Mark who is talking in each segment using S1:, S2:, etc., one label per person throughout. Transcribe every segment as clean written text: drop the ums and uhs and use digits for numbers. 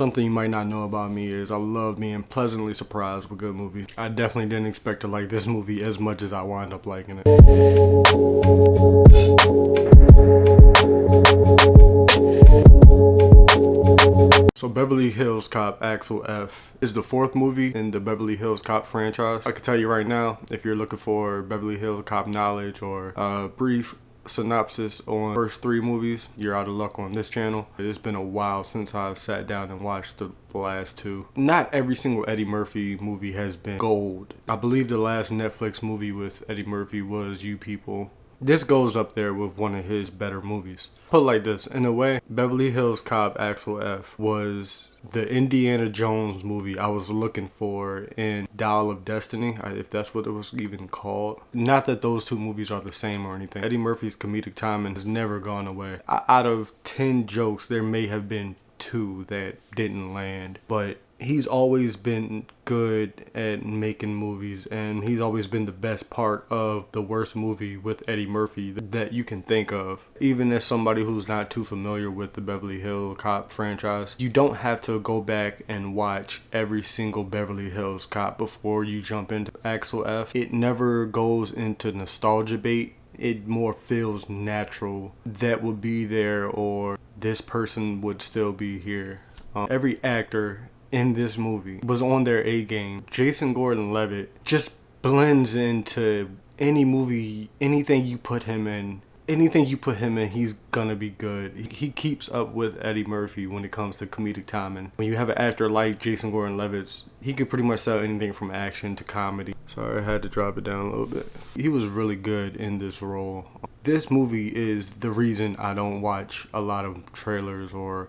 S1: Something you might not know about me is I love being pleasantly surprised with good movies. I definitely didn't expect to like this movie as much as I wound up liking it. So Beverly Hills Cop Axel F is the fourth movie in the Beverly Hills Cop franchise. I can tell you right now, if you're looking for Beverly Hills Cop knowledge or a brief synopsis on the first three movies, you're out of luck on this channel. It's been a while since I've sat down and watched the last two. Not every single Eddie Murphy movie has been gold. I believe the last Netflix movie with Eddie Murphy was You People. This goes up there with one of his better movies. Put it like this, in a way, Beverly Hills Cop Axel F was the Indiana Jones movie I was looking for in Dial of Destiny, if that's what it was even called. Not that those two movies are the same or anything. Eddie Murphy's comedic timing has never gone away. Out of 10 jokes, there may have been 2 that didn't land, but he's always been good at making movies, and he's always been the best part of the worst movie with Eddie Murphy that you can think of. Even as somebody who's not too familiar with the Beverly Hills Cop franchise, you don't have to go back and watch every single Beverly Hills Cop before you jump into Axel F. It never goes into nostalgia bait. It more feels natural. That would be there, or this person would still be here. Every actor in this movie was on their A game. Jason Gordon-Levitt just blends into any movie, anything you put him in, he's gonna be good. He keeps up with Eddie Murphy when it comes to comedic timing. When you have an actor like Jason Gordon-Levitt, he could pretty much sell anything from action to comedy. Sorry, I had to drop it down a little bit. He was really good in this role. This movie is the reason I don't watch a lot of trailers or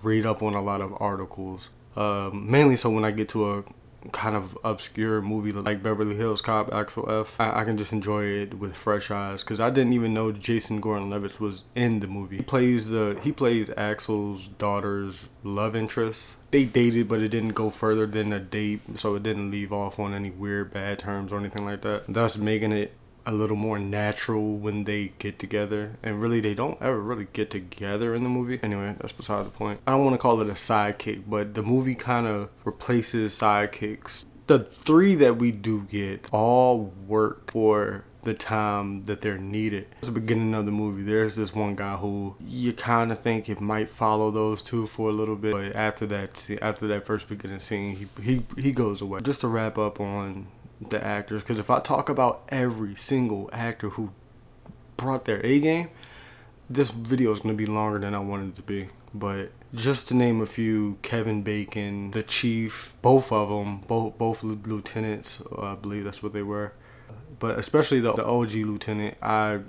S1: read up on a lot of articles. Mainly so when I get to a kind of obscure movie like Beverly Hills Cop Axel F, I can just enjoy it with fresh eyes, because I didn't even know Jason Gordon-Levitt was in the movie. He plays Axel's daughter's love interest. They dated, but it didn't go further than a date, so it didn't leave off on any weird bad terms or anything like that, thus making it a little more natural when they get together. And really, they don't ever really get together in the movie. Anyway, that's beside the point. I don't want to call it a sidekick, but the movie kind of replaces sidekicks. The 3 that we do get all work for the time that they're needed. At the beginning of the movie, there's this one guy who you kind of think it might follow those 2 for a little bit, but after that first beginning scene, he goes away. Just to wrap up on the actors, because if I talk about every single actor who brought their A game, this video is going to be longer than I wanted it to be. But just to name a few: Kevin Bacon, the Chief, both of them, both lieutenants, I believe that's what they were. But especially the OG lieutenant, I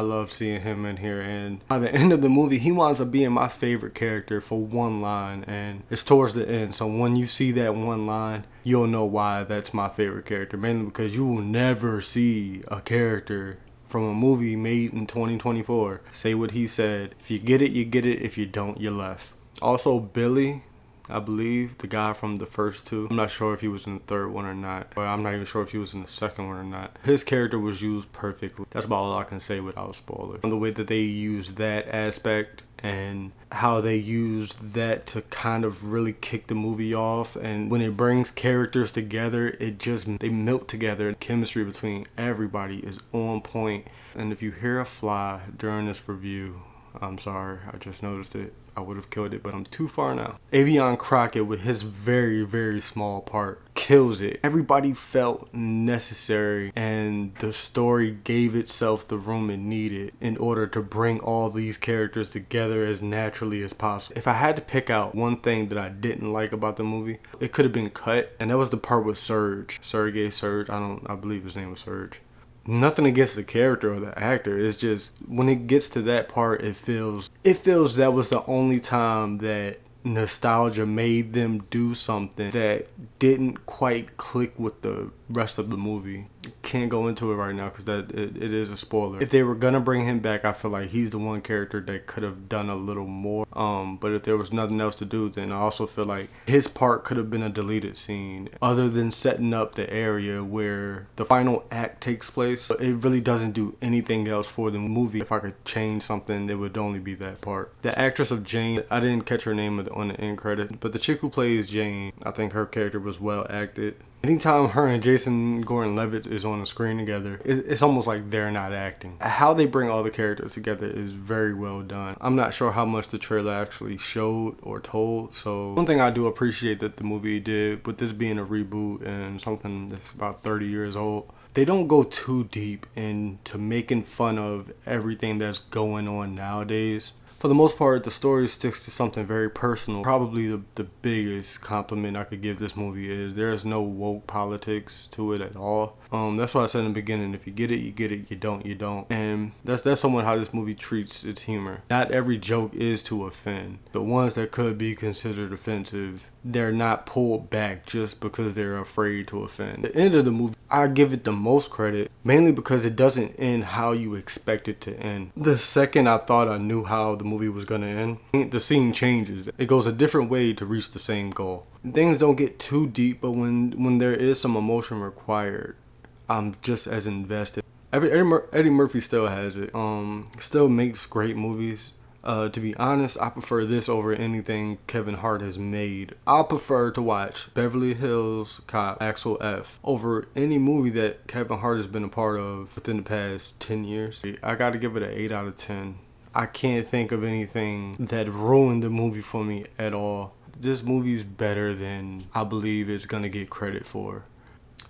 S1: love seeing him in here. And by the end of the movie, he winds up being my favorite character for one line, and it's towards the end. So when you see that one line, you'll know why that's my favorite character. Mainly because you will never see a character from a movie made in 2024 say what he said: if you get it, you get it. If you don't, you left. Also, Billy, I believe, the guy from the first 2. I'm not sure if he was in the third one or not, but I'm not even sure if he was in the second one or not. His character was used perfectly. That's about all I can say without spoilers. And the way that they used that aspect and how they used that to kind of really kick the movie off, and when it brings characters together, they melt together. The chemistry between everybody is on point. And if you hear a fly during this review, I'm sorry, I just noticed it. I would have killed it, but I'm too far now. Avion Crockett, with his very, very small part, kills it. Everybody felt necessary, and the story gave itself the room it needed in order to bring all these characters together as naturally as possible. If I had to pick out one thing that I didn't like about the movie, it could have been cut, and that was the part with Serge. I believe his name was Serge. Nothing against the character or the actor. It's just when it gets to that part, it feels that was the only time that nostalgia made them do something that didn't quite click with the rest of the movie. can't go into it right now because it is a spoiler. If they were gonna bring him back, I feel like he's the one character that could have done a little more. But if there was nothing else to do, then I also feel like his part could have been a deleted scene. Other than setting up the area where the final act takes place, it really doesn't do anything else for the movie. If I could change something, it would only be that part. The actress of Jane, I didn't catch her name on the end credit, but the chick who plays Jane, I think her character was well acted. Anytime her and Jason Gordon-Levitt is on the screen together, it's almost like they're not acting. How they bring all the characters together is very well done. I'm not sure how much the trailer actually showed or told. So one thing I do appreciate that the movie did, with this being a reboot and something that's about 30 years old, they don't go too deep into making fun of everything that's going on nowadays. For the most part, the story sticks to something very personal. Probably the biggest compliment I could give this movie is there's no woke politics to it at all. That's why I said in the beginning, if you get it, you get it. You don't, you don't. And that's somewhat how this movie treats its humor. Not every joke is to offend. The ones that could be considered offensive, they're not pulled back just because they're afraid to offend. The end of the movie, I give it the most credit, mainly because it doesn't end how you expect it to end. The second I thought I knew how the movie was going to end, the scene changes. It goes a different way to reach the same goal. Things don't get too deep, but when there is some emotion required, I'm just as invested. Eddie Murphy still has it. Still makes great movies. To be honest, I prefer this over anything Kevin Hart has made. I prefer to watch Beverly Hills Cop Axel F over any movie that Kevin Hart has been a part of within the past 10 years. I gotta give it an 8 out of 10. I can't think of anything that ruined the movie for me at all. This movie's better than I believe it's gonna get credit for.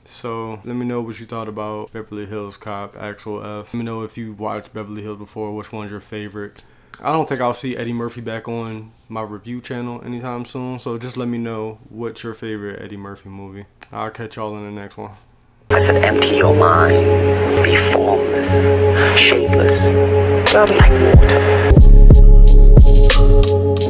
S1: So let me know what you thought about Beverly Hills Cop Axel F. Let me know if you watched Beverly Hills before, which one's your favorite. I don't think I'll see Eddie Murphy back on my review channel anytime soon, so just let me know what's your favorite Eddie Murphy movie. I'll catch y'all in the next one.
S2: I said empty your mind, be formless, shapeless, like water.